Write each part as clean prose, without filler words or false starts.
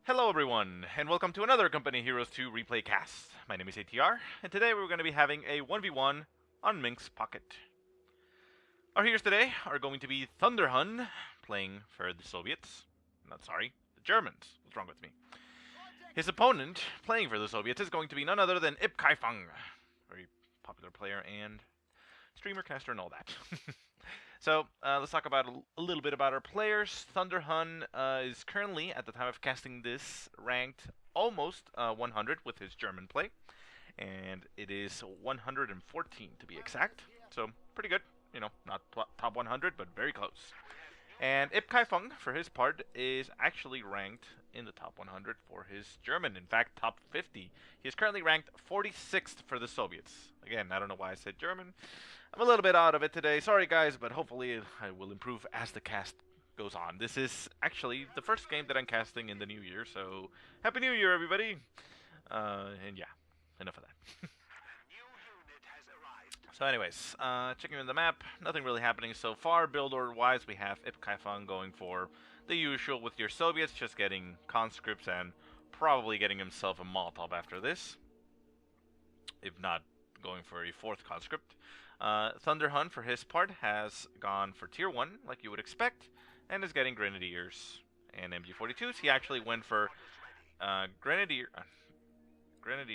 Hello everyone, and welcome to another Company Heroes 2 replay cast. My name is ATR, and today we're going to be having a 1v1 on Minsk Pocket. Our heroes today are going to be Thunderhun, playing for the Soviets. The Germans. What's wrong with me? His opponent, playing for the Soviets, is going to be none other than IpKaiFung. Very popular player and streamer, caster, and all that. So, let's talk about a little bit about our players. Thunderhun is currently, at the time of casting this, ranked almost 100 with his German play. And it is 114 to be exact. So, pretty good. You know, not top 100, but very close. And IpKaiFung, for his part, is actually ranked in the top 100 for his German. In fact, top 50. He is currently ranked 46th for the Soviets. Again, I don't know why I said German. I'm a little bit out of it today. Sorry, guys, but hopefully I will improve as the cast goes on. This is actually the first game that I'm casting in the new year, so Happy New Year, everybody! And yeah, enough of that. So anyways, checking in the map, nothing really happening so far. Build order-wise, we have IpKaiFung going for the usual with your Soviets, just getting conscripts and probably getting himself a Molotov after this. If not, going for a fourth conscript. Thunderhun, for his part, has gone for tier 1, like you would expect, and is getting Grenadiers and MG42s. He actually went for Grenadier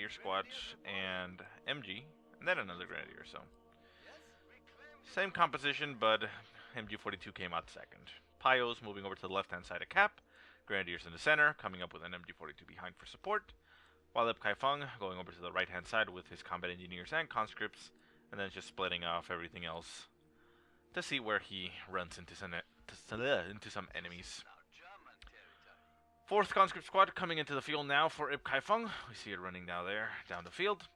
squad and MG, and then another Grenadier, so same composition, but MG42 came out second. Pios moving over to the left-hand side of Cap, Grenadiers in the center, coming up with an MG42 behind for support, while IpKaiFung going over to the right-hand side with his combat engineers and conscripts, and then just splitting off everything else to see where he runs into some enemies. Fourth conscript squad coming into the field now for IpKaiFung. We see it running down the field.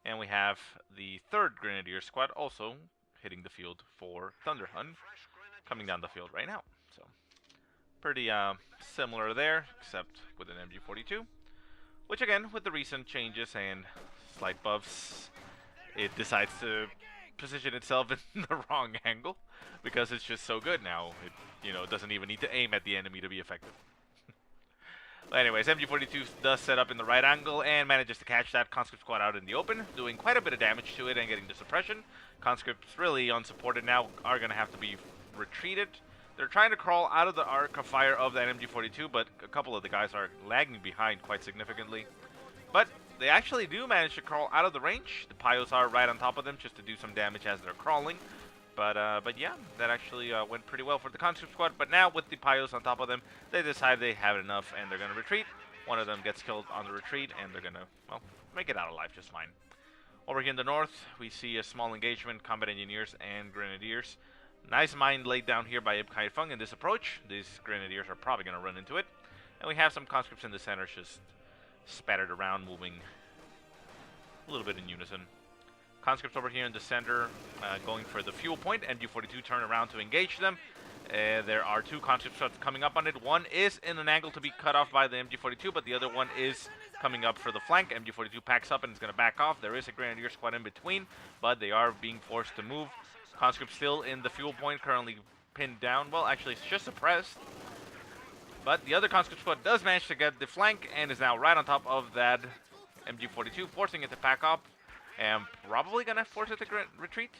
And we have the third Grenadier squad also hitting the field for Thunderhun, coming down the field right now. So, pretty similar there, except with an MG42. Which again, with the recent changes and slight buffs, it decides to position itself in the wrong angle because it's just so good now. It doesn't even need to aim at the enemy to be effective. Anyways, MG42 does set up in the right angle and manages to catch that conscript squad out in the open, doing quite a bit of damage to it and getting the suppression. Conscripts really unsupported now are going to have to be retreated. They're trying to crawl out of the arc of fire of that MG42, but a couple of the guys are lagging behind quite significantly. But they actually do manage to crawl out of the range. The Pios are right on top of them just to do some damage as they're crawling. But yeah, that actually went pretty well for the conscript squad. But now with the Pios on top of them, they decide they have enough and they're going to retreat. One of them gets killed on the retreat and they're going to, well, make it out alive just fine. Over here in the north, we see a small engagement, combat engineers and grenadiers. Nice mine laid down here by IpKaiFung in this approach. These grenadiers are probably going to run into it. And we have some conscripts in the center just spattered around, moving a little bit in unison. Conscripts over here in the center going for the fuel point. MG42 turn around to engage them. There are two conscripts coming up on it. One is in an angle to be cut off by the MG42, but the other one is coming up for the flank. MG42 packs up and is going to back off. There is a Grenadier squad in between, but they are being forced to move. Conscript still in the fuel point, currently pinned down. Well, actually, it's just suppressed. But the other conscript squad does manage to get the flank and is now right on top of that MG42, forcing it to pack up and probably going to force it to retreat.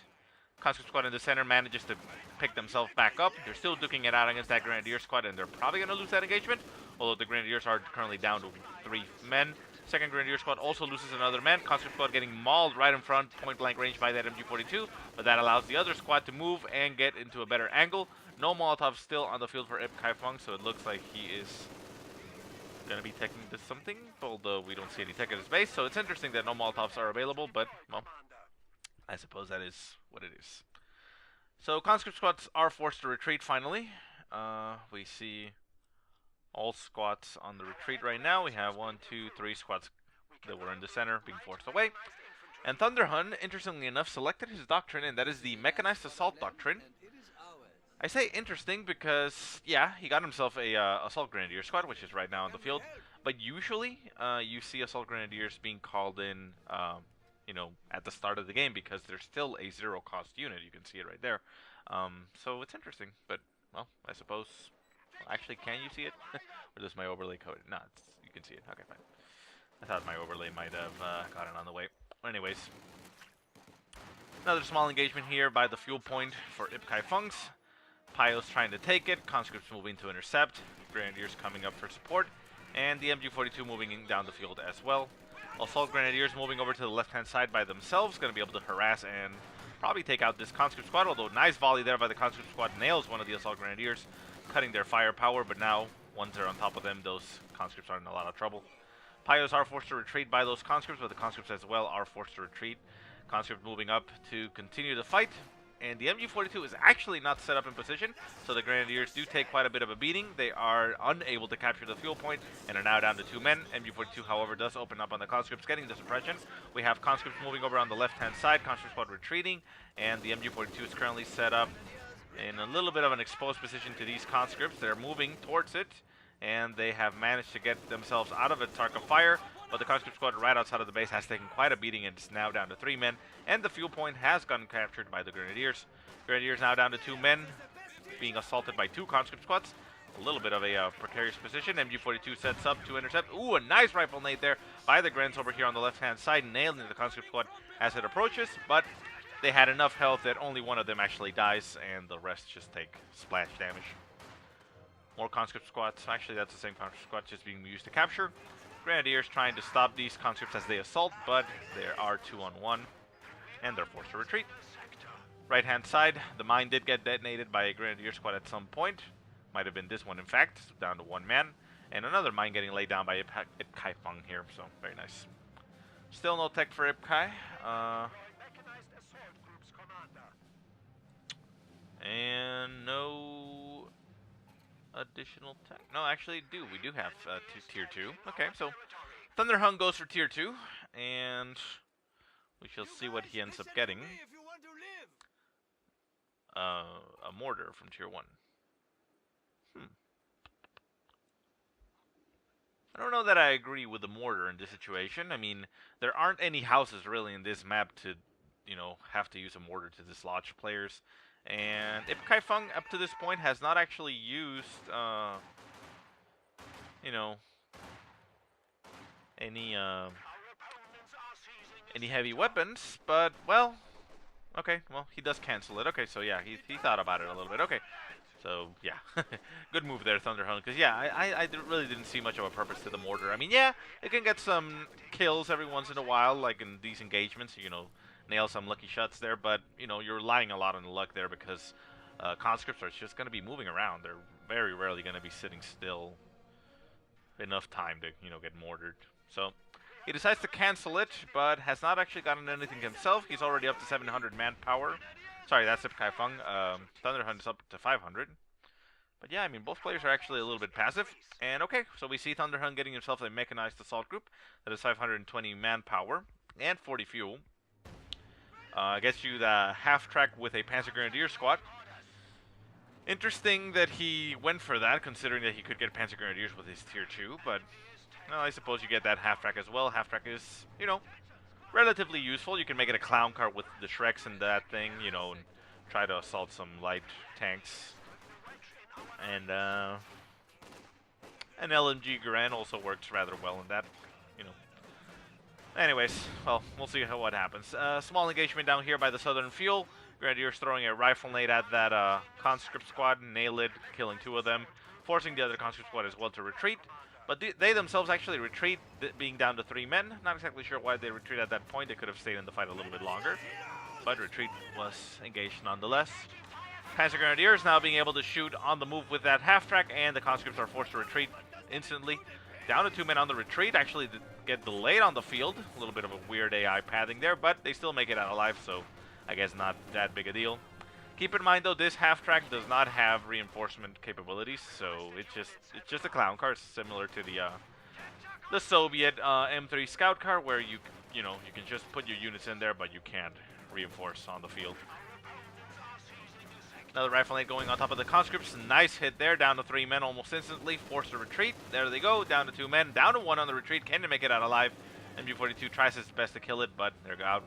Conscript squad in the center manages to pick themselves back up. They're still duking it out against that Grenadier squad and they're probably going to lose that engagement, although the Grenadiers are currently down to 3 men. Second Grenadier squad also loses another man. Conscript squad getting mauled right in front, point blank range by that MG42, but that allows the other squad to move and get into a better angle. No Molotov still on the field for IpKaiFung, so it looks like he is going to be taking to something, although we don't see any tech at his base, so it's interesting that no Molotovs are available, but, well, I suppose that is what it is. So conscript squads are forced to retreat finally. We see all squads on the retreat right now. We have 1, 2, 3 squads that were in the center being forced away. And Thunderhun, interestingly enough, selected his doctrine, and that is the Mechanized Assault Doctrine. I say interesting because, yeah, he got himself a Assault Grenadier squad, which is right now on the field. But usually, you see Assault Grenadiers being called in, at the start of the game because they're still a zero-cost unit. You can see it right there. So it's interesting, but, well, I suppose... Well, actually, can you see it? Or does my overlay code it? No, you can see it. Okay, fine. I thought my overlay might have gotten on the way. Anyways. Another small engagement here by the fuel point for IpKaiFung's. Pyos trying to take it. Conscripts moving to intercept. Grenadiers coming up for support. And the MG42 moving down the field as well. Assault Grenadiers moving over to the left-hand side by themselves. Going to be able to harass and probably take out this conscript squad. Although nice volley there by the conscript squad nails one of the Assault Grenadiers, cutting their firepower. But now, once they're on top of them, those conscripts are in a lot of trouble. Pyos are forced to retreat by those conscripts, but the conscripts as well are forced to retreat. Conscript moving up to continue the fight. And the MG42 is actually not set up in position, so the Grenadiers do take quite a bit of a beating. They are unable to capture the fuel point and are now down to 2 men. MG42, however, does open up on the conscripts, getting the suppression. We have conscripts moving over on the left-hand side, conscript squad retreating, and the MG42 is currently set up in a little bit of an exposed position to these conscripts. They're moving towards it, and they have managed to get themselves out of its arc of fire. But the conscript squad right outside of the base has taken quite a beating and is now down to 3 men. And the fuel point has gotten captured by the Grenadiers. Grenadiers now down to 2 men, being assaulted by 2 conscript squads. A little bit of a precarious position. MG42 sets up to intercept. Ooh, a nice rifle nade there by the Grens over here on the left-hand side, nailing the conscript squad as it approaches. But they had enough health that only one of them actually dies, and the rest just take splash damage. More conscript squads. Actually, that's the same conscript squad just being used to capture. Grenadiers trying to stop these conscripts as they assault, but there are 2-on-1, and they're forced to retreat. Right-hand side, the mine did get detonated by a Grenadier squad at some point. Might have been this one, in fact, down to 1 man. And another mine getting laid down by IpKaiFung here, so very nice. Still no tech for IpKai. And no additional tech. No, actually we do have tier 2. Okay, so Thunderhun goes for tier 2, and we shall see what he ends up getting. A mortar from tier 1. I don't know that I agree with the mortar in this situation. I mean, there aren't any houses really in this map to, you know, have to use a mortar to dislodge players. And IpKaiFung up to this point has not actually used, you know, any heavy weapons. But well, okay, well he does cancel it. Okay, so yeah, he thought about it a little bit. Okay, so yeah, good move there, Thunderhun. Because yeah, I really didn't see much of a purpose to the mortar. I mean, yeah, it can get some kills every once in a while, like in these engagements, you know. Nail some lucky shots there, but you know you're relying a lot on the luck there because conscripts are just going to be moving around. They're very rarely going to be sitting still enough time to, you know, get mortared. So he decides to cancel it, but has not actually gotten anything himself. He's already up to 700 manpower. Sorry, that's IpKaiFung. Thunderhun is up to 500. But yeah, I mean, both players are actually a little bit passive. And okay, so we see Thunderhun getting himself a mechanized assault group that is 520 manpower and 40 fuel. Gets you the half-track with a Panzer Grenadier squad. Interesting that he went for that, considering that he could get Panzer Grenadiers with his tier 2, but well, I suppose you get that half-track as well. Half-track is, you know, relatively useful. You can make it a clown car with the Shreks and that thing, you know, and try to assault some light tanks. And an LMG Garand also works rather well in that, you know. Anyways, well, we'll see what happens. Small engagement down here by the Southern Fuel. Grenadiers throwing a rifle nade at that conscript squad, nail it, killing 2 of them, forcing the other conscript squad as well to retreat. But they themselves actually retreat, being down to 3 men. Not exactly sure why they retreat at that point. They could have stayed in the fight a little bit longer, but retreat was engaged nonetheless. Panzer Grenadiers now being able to shoot on the move with that half-track, and the conscripts are forced to retreat instantly. Down to 2 men on the retreat, actually get delayed on the field. A little bit of a weird AI pathing there, but they still make it out alive, so I guess not that big a deal. Keep in mind though, this half-track does not have reinforcement capabilities, so it's just a clown car, similar to the Soviet M3 scout car, where you can just put your units in there, but you can't reinforce on the field. Another rifle nade going on top of the conscripts. Nice hit there. Down to 3 men almost instantly. Forced to retreat. There they go. Down to 2 men. Down to 1 on the retreat. Can they make it out alive? MG42 tries his best to kill it, but they're out.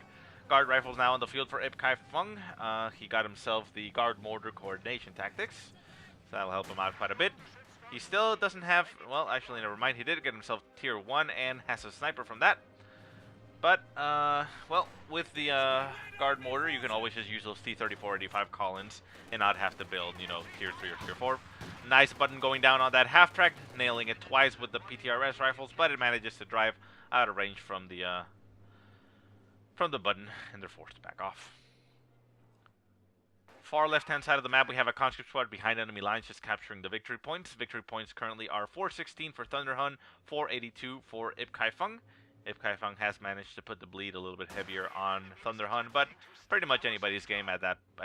Guard rifles now on the field for IpKaiFung. He got himself the guard mortar coordination tactics, so that'll help him out quite a bit. He still doesn't have, well, actually, never mind. He did get himself tier 1 and has a sniper from that. But, well, with the guard mortar, you can always just use those T-34 or D5 call-ins and not have to build, you know, tier 3 or tier 4. Nice button going down on that half-track, nailing it twice with the PTRS rifles, but it manages to drive out of range from the button, and they're forced to back off. Far left-hand side of the map, we have a conscript squad behind enemy lines just capturing the victory points. Victory points currently are 416 for Thunderhun, 482 for IpKaiFung. IpKaiFung has managed to put the bleed a little bit heavier on Thunderhun, but pretty much anybody's game at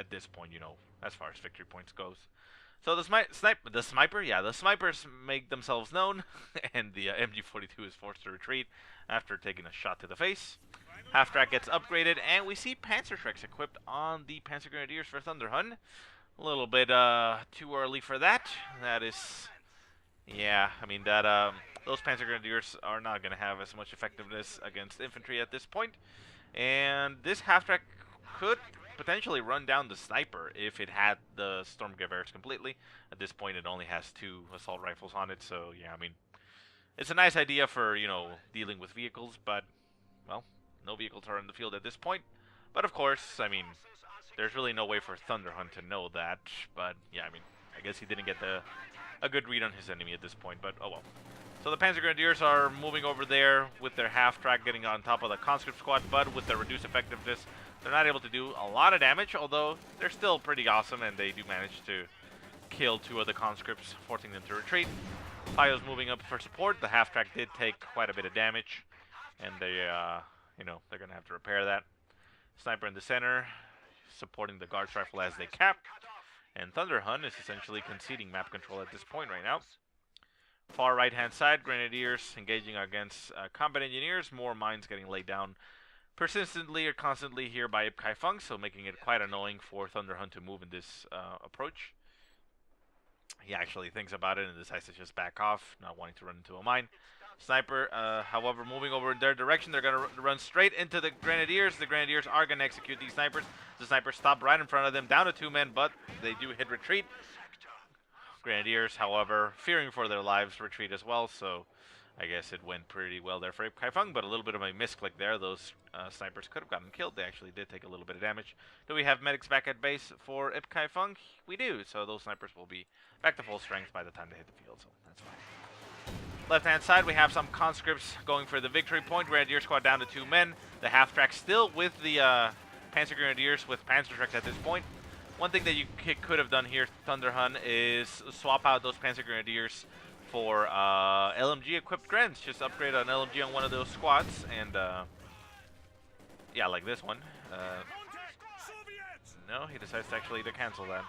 this point, you know, as far as victory points goes. So the snipers make themselves known, and the MG42 is forced to retreat after taking a shot to the face. Half-track gets upgraded, and we see Panzerschrecks equipped on the Panzer Grenadiers for Thunderhun. A little bit too early for that. That is, yeah, I mean, that those Panzer Grenadiers are not going to have as much effectiveness against infantry at this point. And this half-track could potentially run down the sniper if it had the Sturmgewehrs completely. At this point, it only has 2 assault rifles on it, so yeah, I mean, it's a nice idea for, you know, dealing with vehicles, but, well, no vehicles are in the field at this point. But of course, I mean, there's really no way for Thunderhun to know that. But yeah, I mean, I guess he didn't get a good read on his enemy at this point, but oh well. So the Panzer Grenadiers are moving over there with their half-track, getting on top of the conscript squad, but with their reduced effectiveness, they're not able to do a lot of damage, although they're still pretty awesome, and they do manage to kill 2 of the conscripts, forcing them to retreat. Pio's moving up for support. The half-track did take quite a bit of damage, and they, you know, they're going to have to repair that. Sniper in the center, supporting the guards rifle as they cap. And Thunderhun is essentially conceding map control at this point right now. Far right-hand side, Grenadiers engaging against combat engineers. More mines getting laid down persistently or constantly here by IpKaiFung, so making it quite annoying for Thunderhun to move in this approach. He actually thinks about it and decides to just back off, not wanting to run into a mine. Sniper, however, moving over in their direction. They're going to run straight into the Grenadiers. The Grenadiers are going to execute these snipers. The snipers stop right in front of them, down to 2 men, but they do hit retreat. Grenadiers, however, fearing for their lives, retreat as well, so I guess it went pretty well there for IpKaiFung, but a little bit of a misclick there. Those snipers could have gotten killed. They actually did take a little bit of damage. Do we have medics back at base for IpKaiFung? We do, so those snipers will be back to full strength by the time they hit the field, so that's fine. Left-hand side, we have some conscripts going for the victory point. Grenadier squad down to 2 men. The half-track still with the Panzer Grenadiers with Panzerschrecks at this point. One thing that you could have done here, Thunderhun, is swap out those Panzer Grenadiers for LMG-equipped Grens. Just upgrade an LMG on one of those squads, and yeah, like this one. No, he decides to actually cancel that.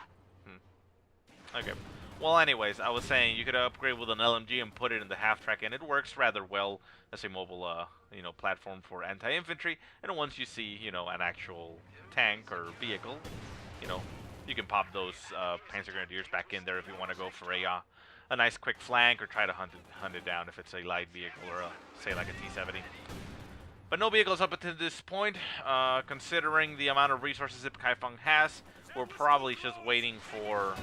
Okay. Well, anyways, I was saying you could upgrade with an LMG and put it in the half-track, and it works rather well as a mobile, you know, platform for anti-infantry. And once you see, you know, an actual tank or vehicle, you know, you can pop those Panzer Grenadiers back in there if you want to go for a nice quick flank or try to hunt it down if it's a light vehicle or say like a T-70. But no vehicles up until this point. Considering the amount of resources IpKaiFung has, we're probably just waiting for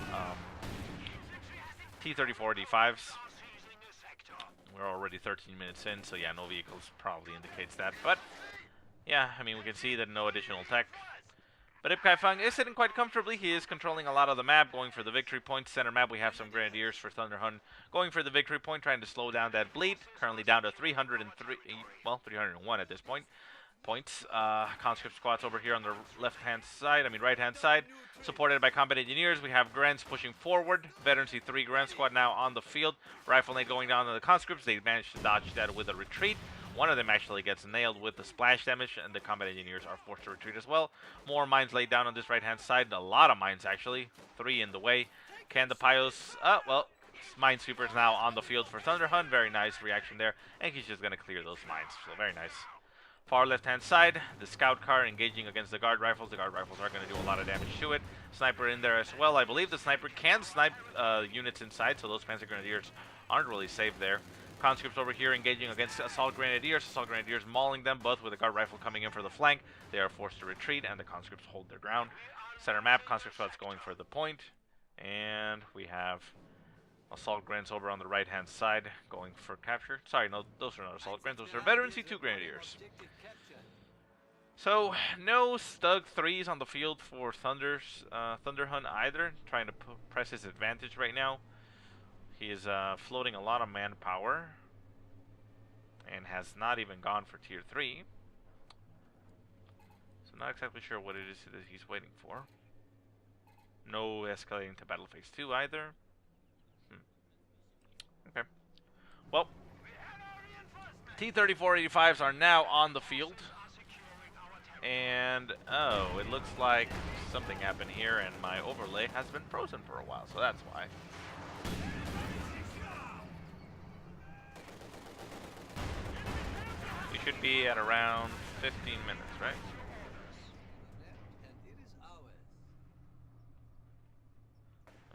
T-34 D5s. We're already 13 minutes in, so yeah, no vehicles probably indicates that. But yeah, I mean, we can see that no additional tech. But IpKaiFung is sitting quite comfortably. He is controlling a lot of the map, going for the victory point. Center map, we have some Grenadiers for Thunderhun going for the victory point, trying to slow down that bleed. Currently down to 303, well, 301 at this point. Points. Conscript squads over here on the left-hand side, right-hand side, supported by combat engineers. We have Grens pushing forward. Veteran C3 Gren squad now on the field. Rifle nade going down on the conscripts. They managed to dodge that with a retreat. One of them actually gets nailed with the splash damage, and the combat engineers are forced to retreat as well. More mines laid down on this right-hand side. A lot of mines, actually. 3 in the way. Can the Pios... well, Minesweeper's now on the field for Thunderhun. Very nice reaction there. And he's just going to clear those mines. So very nice. Far left-hand side, the scout car engaging against the guard rifles. The guard rifles are going to do a lot of damage to it. Sniper in there as well. I believe the sniper can snipe units inside, so those Panzer Grenadiers aren't really safe there. Conscripts over here engaging against Assault Grenadiers. Assault Grenadiers mauling them, both with a guard rifle coming in for the flank. They are forced to retreat, and the conscripts hold their ground. Center map, conscript squad's going for the point. And we have Assault Grenadiers over on the right-hand side, going for capture. Sorry, no, those are not Assault Grenadiers. Those are Veteran C2 Grenadiers. So, no Stug 3s on the field for Thunderhun either, trying to press his advantage right now. He is floating a lot of manpower, and has not even gone for Tier 3. So not exactly sure what it is that he's waiting for. No escalating to Battle Phase 2 either. Okay. Well, T-3485s are now on the field. And, oh, it looks like something happened here and my overlay has been frozen for a while, so that's why. We should be at around 15 minutes, right?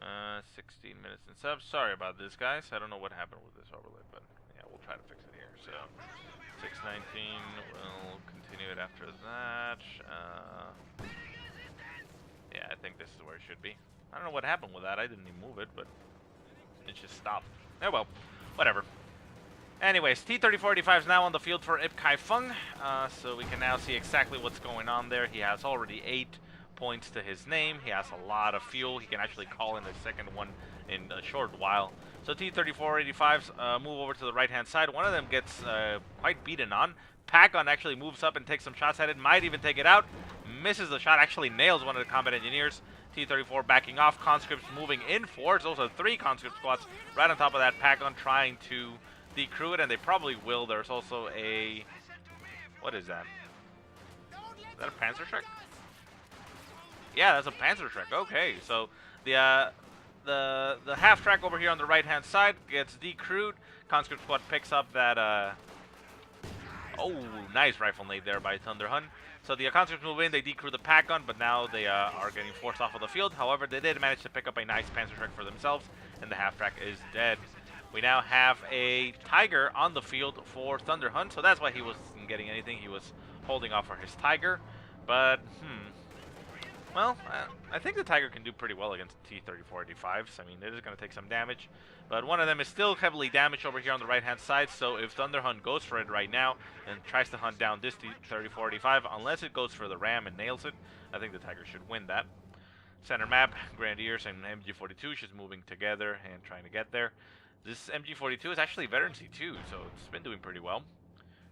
Uh, 16 minutes and subs. Sorry about this, guys. I don't know what happened with this overlay, but yeah, we'll try to fix it here. So, 619, we'll continue it after that. Yeah, I think this is where it should be. I don't know what happened with that. I didn't even move it, but it just stopped. Oh well, whatever. Anyways, T-3485 is now on the field for IpKaiFung, so we can now see exactly what's going on there. He has already 8 points to his name. He has a lot of fuel. He can actually call in a second one in a short while. So T-3485s move over to the right-hand side. One of them gets quite beaten on. Pack-On actually moves up and takes some shots at it. Might even take it out. Misses the shot. Actually nails one of the combat engineers. T-34 backing off. Conscripts moving in forwards. Those are 3 conscript squads right on top of that Pack-On trying to decrew it, and they probably will. There's also a... What is that? Is that a Panzerschreck? Yeah, that's a Panzerschreck. Okay, so the half track over here on the right-hand side gets decrewed. Conscript squad picks up that... Oh, nice rifle nade there by Thunderhun. So the conscripts move in, they decrew the Pack-On, but now they are getting forced off of the field. However, they did manage to pick up a nice Panzerschreck for themselves, and the half track is dead. We now have a Tiger on the field for Thunderhun, so that's why he wasn't getting anything. He was holding off for his Tiger, but, well, I think the Tiger can do pretty well against T-3485s. I mean, it is going to take some damage, but one of them is still heavily damaged over here on the right-hand side, so if Thunderhun goes for it right now and tries to hunt down this T-3485, unless it goes for the ram and nails it, I think the Tiger should win that. Center map, Grenadiers and MG42 just moving together and trying to get there. This MG42 is actually Veteran C2, so it's been doing pretty well.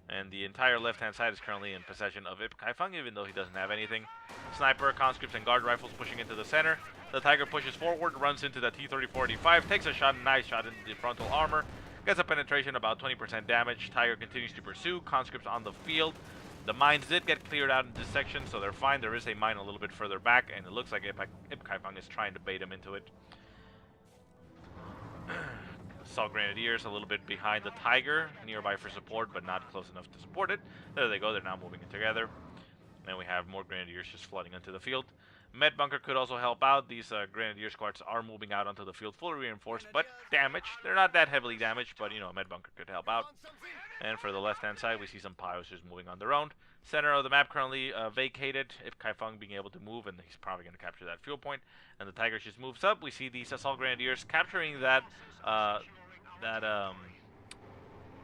And the entire left-hand side is currently in possession of IpKaiFung, even though he doesn't have anything. Sniper, conscripts, and guard rifles pushing into the center. The Tiger pushes forward, runs into the T-3485, takes a shot, nice shot into the frontal armor. Gets a penetration, about 20% damage. Tiger continues to pursue, conscripts on the field. The mines did get cleared out in this section, so they're fine. There is a mine a little bit further back, and it looks like IpKaiFung is trying to bait him into it. Assault Grenadiers a little bit behind the Tiger, nearby for support, but not close enough to support it. There they go, they're now moving it together. Then we have more Grenadiers just flooding into the field. Med Bunker could also help out. These Grenadier squads are moving out onto the field, fully reinforced, but damaged. They're not that heavily damaged, but, you know, a Med Bunker could help out. And for the left-hand side, we see some piles just moving on their own. Center of the map currently vacated. IpKaiFung being able to move, and he's probably going to capture that fuel point. And the Tiger just moves up. We see these Assault Grenadiers capturing that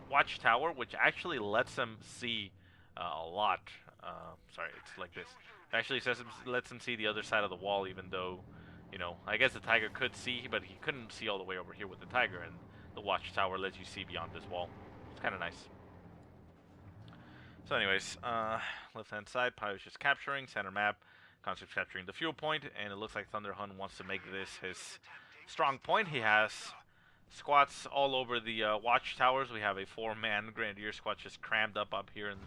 watchtower, which actually lets them see a lot. Sorry, it's like this. It actually lets them see the other side of the wall, even though, you know, I guess the Tiger could see, but he couldn't see all the way over here with the Tiger, and the watchtower lets you see beyond this wall. It's kind of nice. So anyways, left-hand side, Pyro's just capturing, center map, conscripts capturing the fuel point, and it looks like Thunderhun wants to make this his strong point. He has squats all over the watchtowers. We have a 4-man Grenadier squad just crammed up here in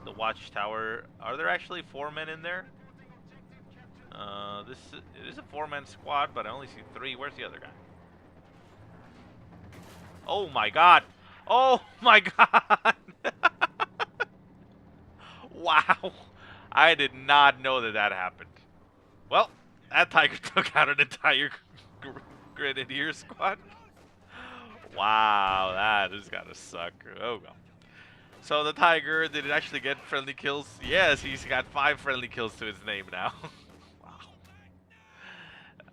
the watchtower. Are there actually 4 men in there? It is a 4-man squad, but I only see 3. Where's the other guy? Oh my god! Oh my god! Wow! I did not know that happened. Well, that Tiger took out an entire Grenadier squad. Wow, that is gotta suck. Oh well. So the Tiger, did it actually get friendly kills? Yes, he's got 5 friendly kills to his name now. Wow.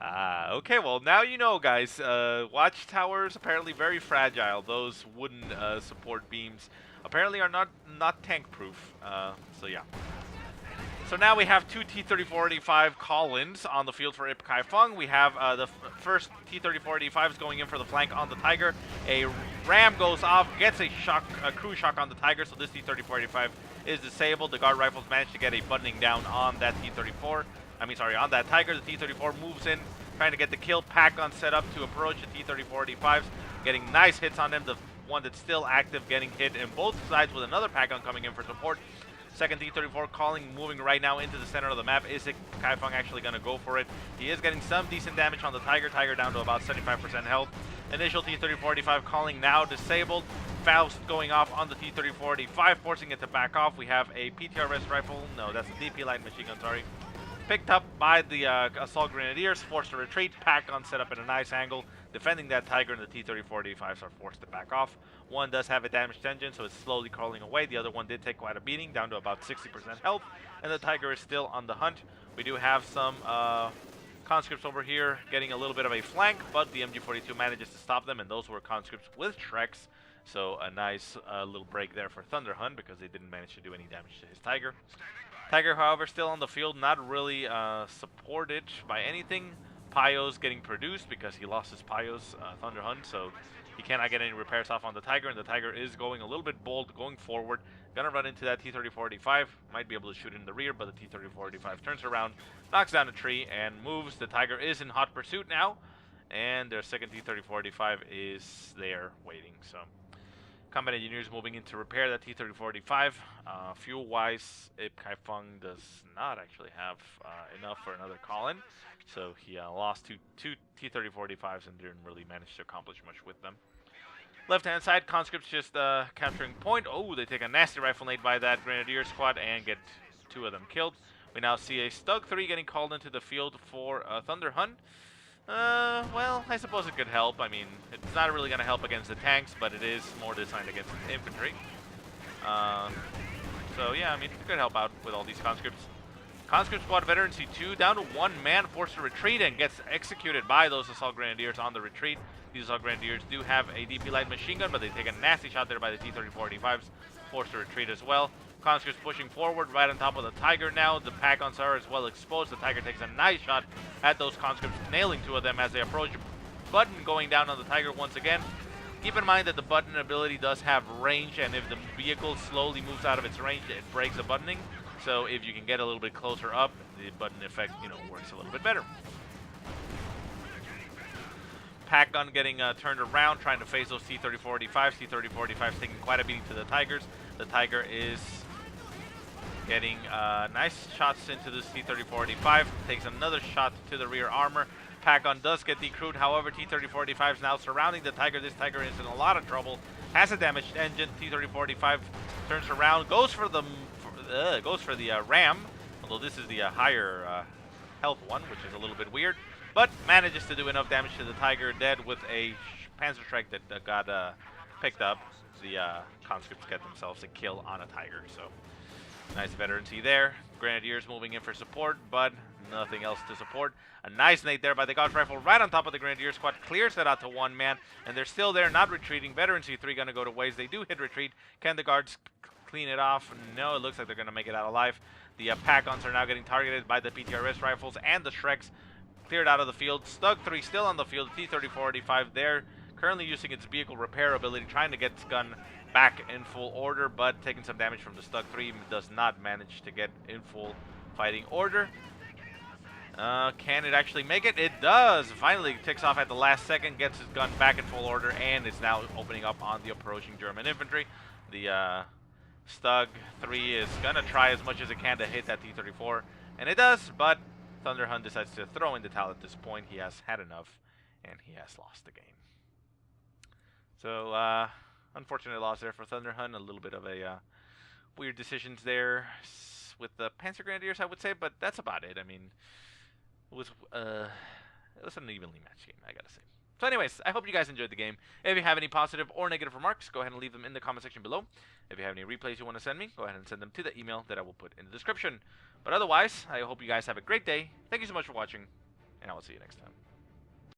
Okay, well, now you know, guys. Watchtowers apparently very fragile. Those wooden support beams apparently are not tank-proof. So yeah. So now we have two T-34-85 call-ins on the field for IpKaiFung. We have the first T-34-85s going in for the flank on the Tiger. A ram goes off, gets a cruise shock on the Tiger, so this T-34-85 is disabled. The guard rifles managed to get a buttoning down on that T-34. On that Tiger. The T-34 moves in, trying to get the kill. Pack gun set up to approach the T-34-85s, getting nice hits on them. The one that's still active getting hit in both sides with another pack gun coming in for support. Second T-34 calling, moving right now into the center of the map. Is IpKaiFung actually going to go for it? He is getting some decent damage on the Tiger. Tiger down to about 75% health. Initial T-34-85 calling now disabled. Faust going off on the T-34-85, forcing it to back off. We have a PTRS rifle. No, that's a DP light machine gun, sorry. Picked up by the Assault Grenadiers, forced to retreat. Pack gun set up at a nice angle, defending that Tiger, and the T-34-85s are forced to back off. One does have a damaged engine, so it's slowly crawling away. The other one did take quite a beating, down to about 60% health, and the Tiger is still on the hunt. We do have some conscripts over here getting a little bit of a flank, but the MG-42 manages to stop them, and those were conscripts with Shreks. So a nice little break there for Thunderhun, because they didn't manage to do any damage to his Tiger. Tiger, however, still on the field, not really supported by anything. Pyos getting produced because he lost his Pyos, Thunderhun, so he cannot get any repairs off on the Tiger, and the Tiger is going a little bit bold, going forward. Gonna run into that T-34-85, might be able to shoot in the rear, but the T-34-85 turns around, knocks down a tree, and moves. The Tiger is in hot pursuit now, and their second T-34-85 is there waiting, so... Combat engineers moving in to repair that T-34-85. Fuel-wise, IpKaiFung does not actually have enough for another call-in, so he lost two T-34-85s and didn't really manage to accomplish much with them. Left-hand side, conscripts just capturing point. Oh, they take a nasty rifle nade by that Grenadier squad and get two of them killed. We now see a Stug 3 getting called into the field for Thunderhun. Well, I suppose it could help. I mean, it's not really going to help against the tanks, but it is more designed against infantry. So, yeah, I mean, it could help out with all these conscripts. Conscript squad veteran C2 down to one man, forced to retreat, and gets executed by those Assault Grenadiers on the retreat. These Assault Grenadiers do have a DP light machine gun, but they take a nasty shot there by the T-34-85s, forced to retreat as well. Conscripts pushing forward right on top of the Tiger now. The pack guns are as well exposed. The Tiger takes a nice shot at those conscripts, nailing two of them as they approach. Button going down on the Tiger once again. Keep in mind that the button ability does have range, and if the vehicle slowly moves out of its range, it breaks the buttoning. So if you can get a little bit closer up, the button effect, works a little bit better. Pack gun getting turned around, trying to face those T-34-85s. T-34-85s taking quite a beating to the Tigers. The Tiger is getting nice shots into this T-34-85. Takes another shot to the rear armor. Pack gun does get decrewed. However, T-34-85 is now surrounding the Tiger. This Tiger is in a lot of trouble. Has a damaged engine. T-34-85 turns around, goes for the ram. Although this is the higher health one, which is a little bit weird. But manages to do enough damage to the Tiger. Dead with a Panzerschreck that got picked up. The conscripts get themselves a kill on a Tiger. So nice veterancy there. Grenadiers moving in for support, but nothing else to support. A nice nade there by the Gauss Rifle right on top of the Grenadier squad. Clears it out to one man, and they're still there, not retreating. Veterancy 3 going to go to waste. They do hit retreat. Can the guards clean it off? No, it looks like they're going to make it out alive. The pack-ons are now getting targeted by the PTRS rifles and the Shreks. Cleared out of the field. Stug 3 still on the field. T-34-85 there, currently using its vehicle repair ability, trying to get its gun back in full order, but taking some damage from the Stug 3. Does not manage to get in full fighting order. Can it actually make it? It does! Finally ticks off at the last second, gets his gun back in full order, and is now opening up on the approaching German infantry. The Stug 3 is going to try as much as it can to hit that T-34, and it does, but Thunderhun decides to throw in the towel at this point. He has had enough, and he has lost the game. So, unfortunate loss there for Thunderhun. A little bit of a weird decisions there with the Panzer Grenadiers, I would say, but that's about it. I mean, it was an evenly matched game, I gotta say. So anyways, I hope you guys enjoyed the game. If you have any positive or negative remarks, go ahead and leave them in the comment section below. If you have any replays you want to send me, go ahead and send them to the email that I will put in the description. But otherwise, I hope you guys have a great day. Thank you so much for watching. and I will see you next time.